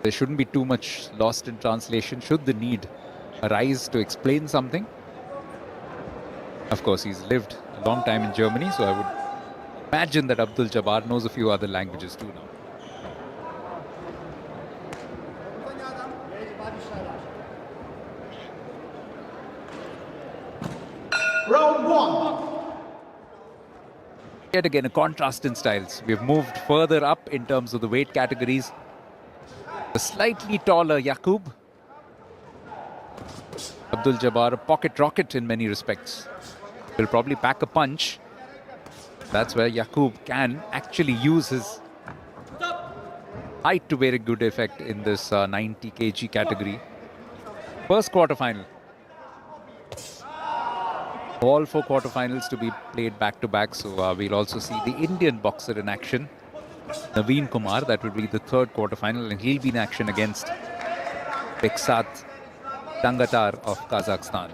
There shouldn't be too much lost in translation should the need arise to explain something. Of course, he's lived a long time in Germany, so I would imagine that Abdul Jabbar knows a few other languages too now. Round one. Yet again, a contrast in styles. We've moved further up in terms of the weight categories. The slightly taller Yaqub. Abdul Jabbar, a pocket rocket in many respects. Will probably pack a punch. That's where Yaqub can actually use his height to very good effect in this 90 kg category. First quarterfinal. All 4 quarterfinals to be played back to back. So we'll also see the Indian boxer in action, Naveen Kumar. That will be the third quarterfinal, and he'll be in action against Beksat Dangatar of Kazakhstan.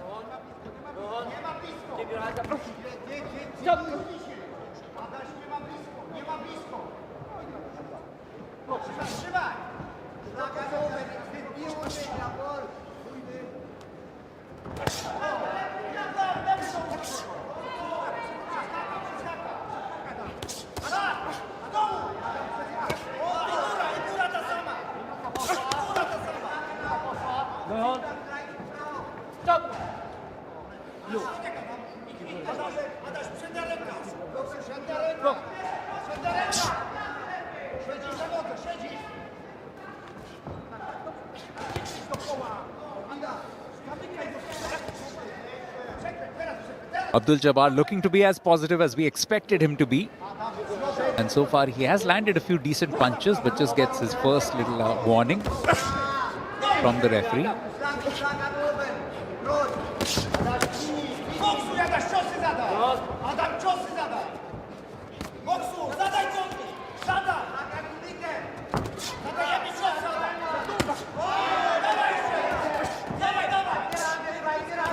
Abdul Jabbar looking to be as positive as we expected him to be. And so far he has landed a few decent punches, but just gets his first little warning from the referee.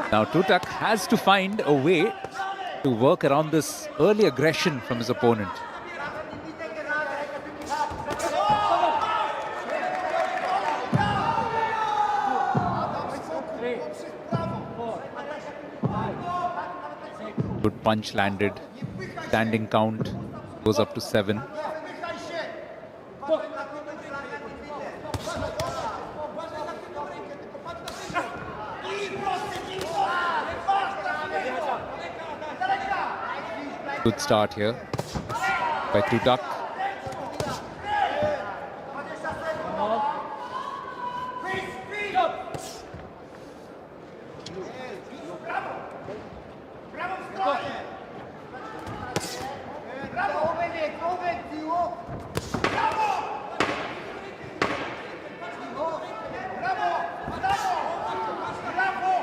Now Tutak has to find a way to work around this early aggression from his opponent. Good punch landed. Standing count goes up to 7. Good start here by Tutak.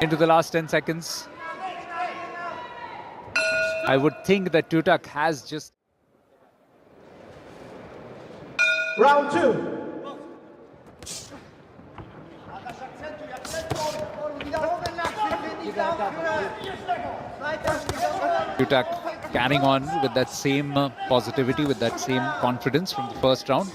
Into the last 10 seconds. I would think that Tutak has just... Round two. Tutak carrying on with that same positivity, with that same confidence from the first round.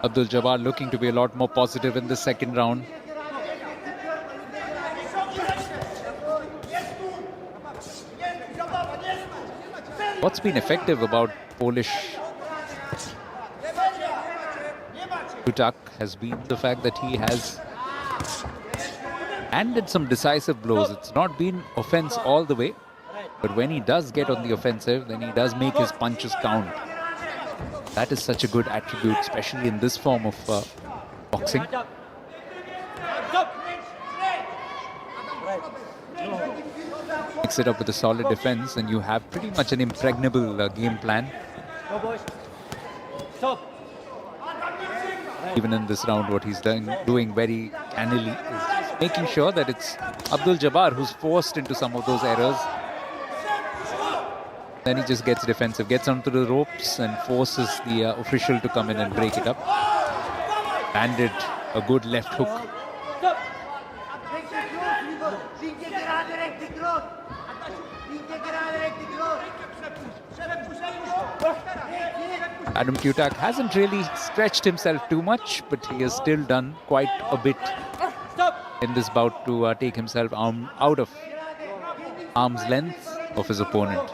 Abdul Jabbar looking to be a lot more positive in the second round. What's been effective about Polish Tutak has been the fact that he has landed some decisive blows. It's not been offense all the way, but when he does get on the offensive, then he does make his punches count. That is such a good attribute, especially in this form of boxing. Mix it up with a solid defense and you have pretty much an impregnable game plan. Even in this round, what he's doing very cannily is just making sure that it's Abdul Jabbar who's forced into some of those errors. Then he just gets defensive, gets onto the ropes and forces the official to come in and break it up. Landed a good left hook. Adam Tutak hasn't really stretched himself too much, but he has still done quite a bit in this bout to take himself out of arm's length of his opponent.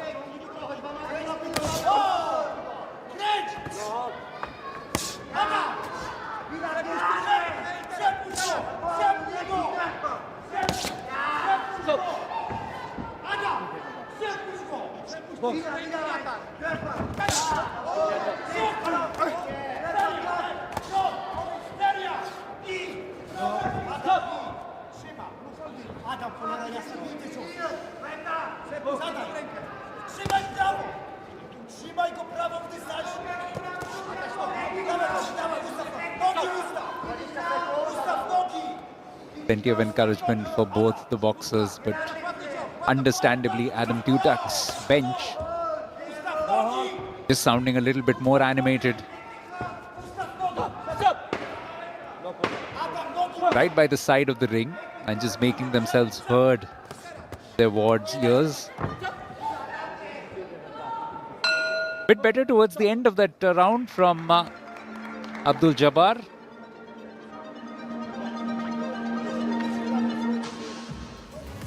Plenty of encouragement for both the boxers, but understandably Adam Tutak's bench is sounding a little bit more animated. Right by the side of the ring and just making themselves heard their ward's ears. Bit better towards the end of that round from Abdul Jabbar.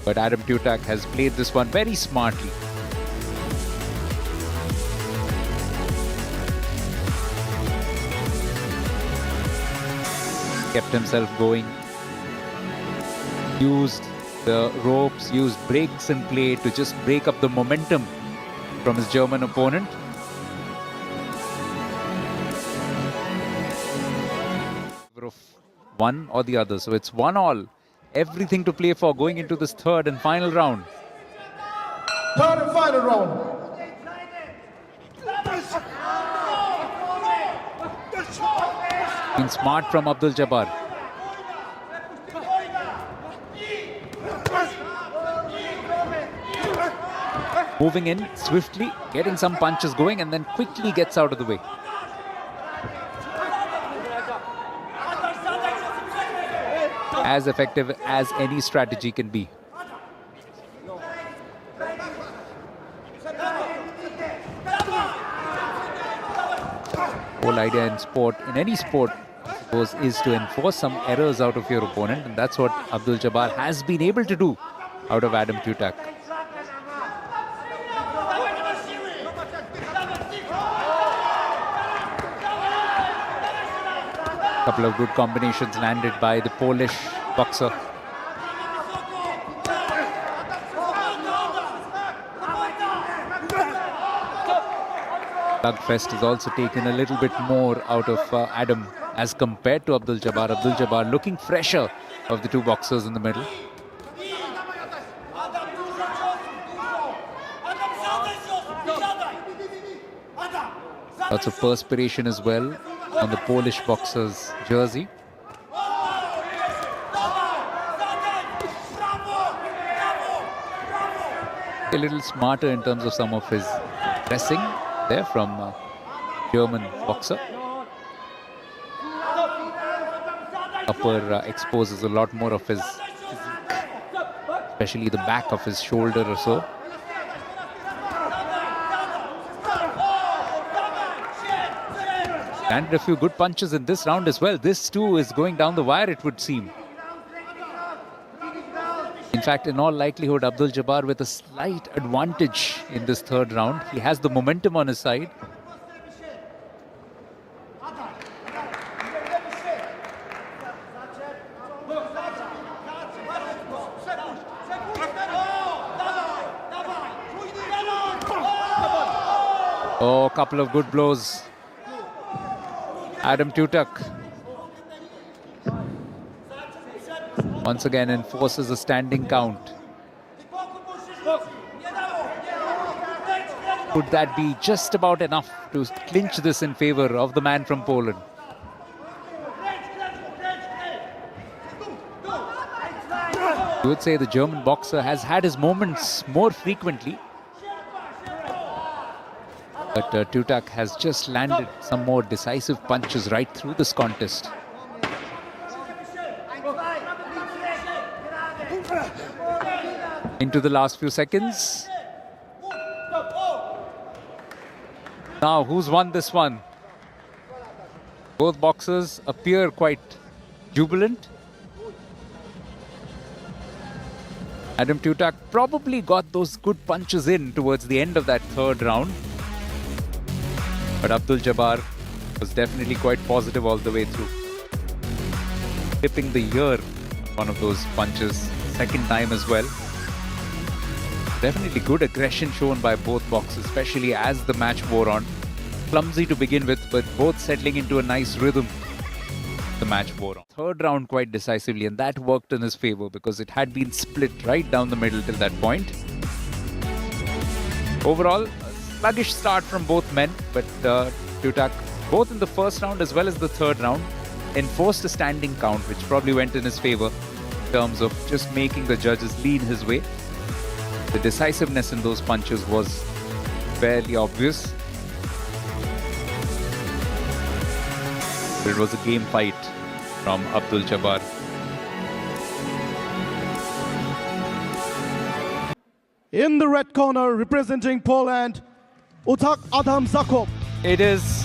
But Adam Tutak has played this one very smartly. Kept himself going. Used the ropes, used breaks in play to just break up the momentum from his German opponent. Of one or the other. So it's 1-1. Everything to play for going into this third and final round. Third and final round. Been smart from Abdul Jabbar. Moving in swiftly, getting some punches going, and then quickly gets out of the way. As effective as any strategy can be. Whole idea in sport, in any sport, I suppose, is to enforce some errors out of your opponent, and that's what Abdul Jabbar has been able to do out of Adam Tutak. Couple of good combinations landed by the Polish boxer. Slugfest has also taken a little bit more out of Adam as compared to Abdul Jabbar. Abdul Jabbar looking fresher of the two boxers in the middle. Lots of perspiration as well on the Polish boxer's jersey. A little smarter in terms of some of his dressing there from German boxer. Upper exposes a lot more of his physique, especially the back of his shoulder or so. Landed a few good punches in this round as well. This too is going down the wire, it would seem. In fact, in all likelihood, Abdul Jabbar with a slight advantage in this third round. He has the momentum on his side. Oh, a couple of good blows. Adam Tutak once again enforces a standing count. Could that be just about enough to clinch this in favor of the man from Poland? You would say the German boxer has had his moments more frequently. But Tutak has just landed some more decisive punches right through this contest. Into the last few seconds. Now, who's won this one? Both boxers appear quite jubilant. Adam Tutak probably got those good punches in towards the end of that third round. But Abdul Jabbar was definitely quite positive all the way through. Tipping the ear, one of those punches, second time as well. Definitely good aggression shown by both boxers, especially as the match wore on. Clumsy to begin with, but both settling into a nice rhythm. The match wore on. Third round quite decisively, and that worked in his favor because it had been split right down the middle till that point. Overall, a sluggish start from both men, but Tutak, both in the first round as well as the third round, enforced a standing count, which probably went in his favor in terms of just making the judges lean his way. The decisiveness in those punches was fairly obvious. But it was a game fight from Abdul Jabbar. In the red corner, representing Poland, Utak Adam Zakop. It is